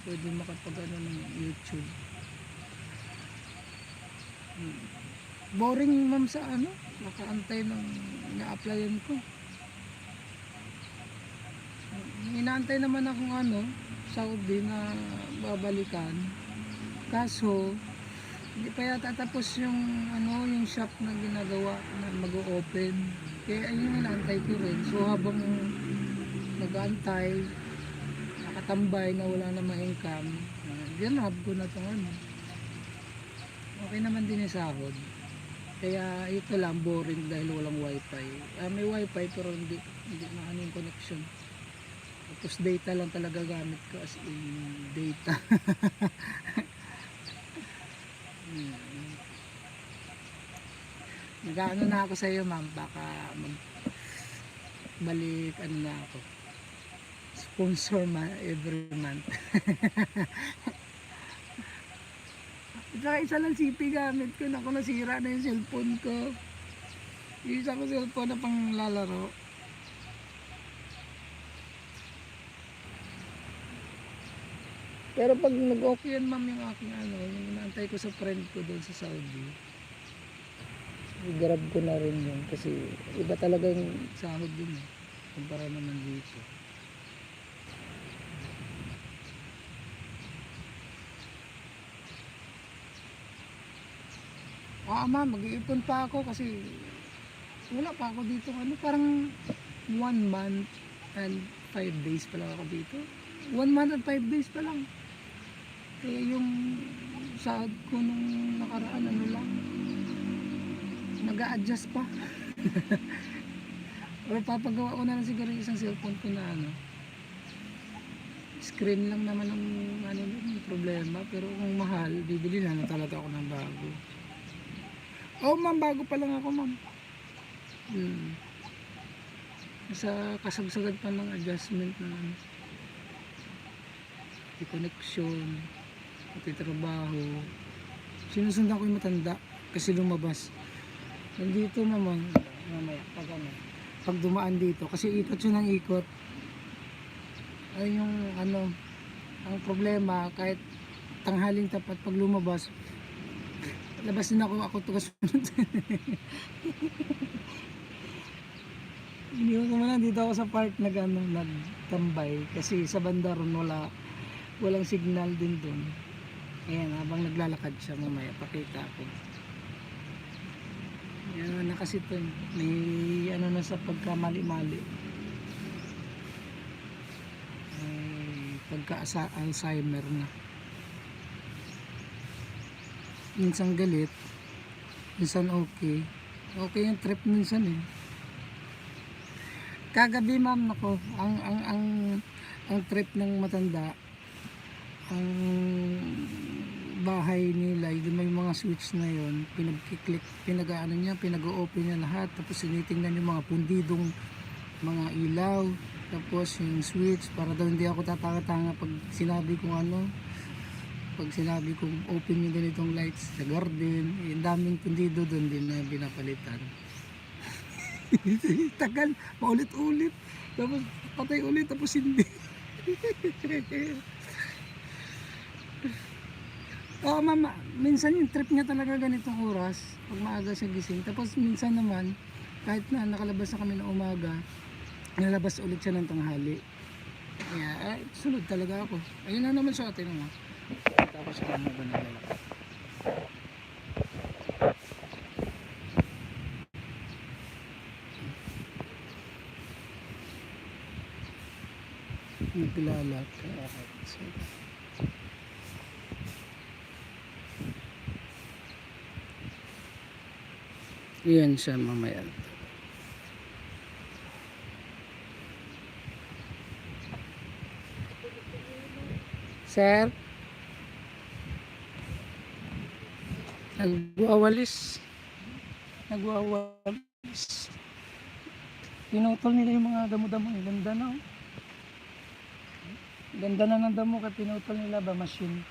pwede makapag ng YouTube. Boring ma'am sa nakaantay ng na-applyan ko. Inaantay naman akong Saudi na babalikan. Kaso hindi pa yata tapos yung yung shop na ginagawa na mag-o-open. Kaya ayun inaantay ko rin. So habang nag-aantay, nakatambay na wala na ma-income, ginab ko na itong okay naman din yung sahod. Kaya ito lang boring dahil walang wifi. May wifi pero hindi na yung connection. Tapos data lang talaga gamit ko, as in data. Nag-ano na ako sa iyo ma'am, baka magbalik na ako. Sponsor every month. Saka isa lang CP gamit ko, naku nasira na yung cellphone ko. Yung isa ko cellphone na pang lalaro. Pero pag nag-okay yan ma'am yung aking yung inaantay ko sa friend ko doon sa Saudi, i-grab ko na rin yun kasi iba talaga yung sahod dun kumpara naman dito. Ma'am, mag-iipon pa ako kasi wala pa ako dito parang 1 month and 5 days pa lang ako dito. 1 month and 5 days pa lang. Kaya yung sahod ko nung nakaraan lang, nag-a-adjust pa. Or papagawa ko na lang siguro isang cellphone ko na screen lang naman ang yung problema, pero kung mahal bibili na talaga ako ng bago. Ma'am, bago pa lang ako ma'am. Sa kasagsagan pa ng adjustment na connection, pati trabaho. Sinusundan ko yung matanda kasi lumabas. Nandito naman mamaya pag dumaan dito kasi ikot siya ng ikot. Ay yung ang problema, kahit tanghaling tapat pag lumabas, labas din ako tugasunod. Iniwan ko na dito ako sa park nagtambay kasi sa banda ron walang signal din doon. Ayan, habang naglalakad siya mamaya pakita ko. Yan na kasi ito, may na sa pagkamali-mali, may pagka-Alzheimer na. Minsan galit, minsan okay yung trip minsan Kagabi ma'am, nako, ang trip ng matanda, ang bahay nila, yung may mga switch na yon, pinag-click, pinag-o-open niya lahat, tapos tinitingnan yung mga pundidong mga ilaw, tapos yung switch, para daw hindi ako tatanga-tanga pag sinabi kong open yung ganitong lights sa garden. Yung daming pundido doon din na binapalitan. Tagal, paulit-ulit, tapos patay ulit, tapos hindi. Mama, minsan yung trip niya talaga ganitong oras, pag maaga siya gising. Tapos minsan naman, kahit na nakalabas na kami ng umaga, nalabas ulit siya ng tanghali. Kaya sunod talaga ako. Ayun na naman sa atin tapos ako na naglalakad. Naglalakad. Yan siya mamaya. Sir, nagwawalis. Pinutol nila yung mga damo-damo. Ganda na. Ganda na ng damo kaya pinutol nila ba machine.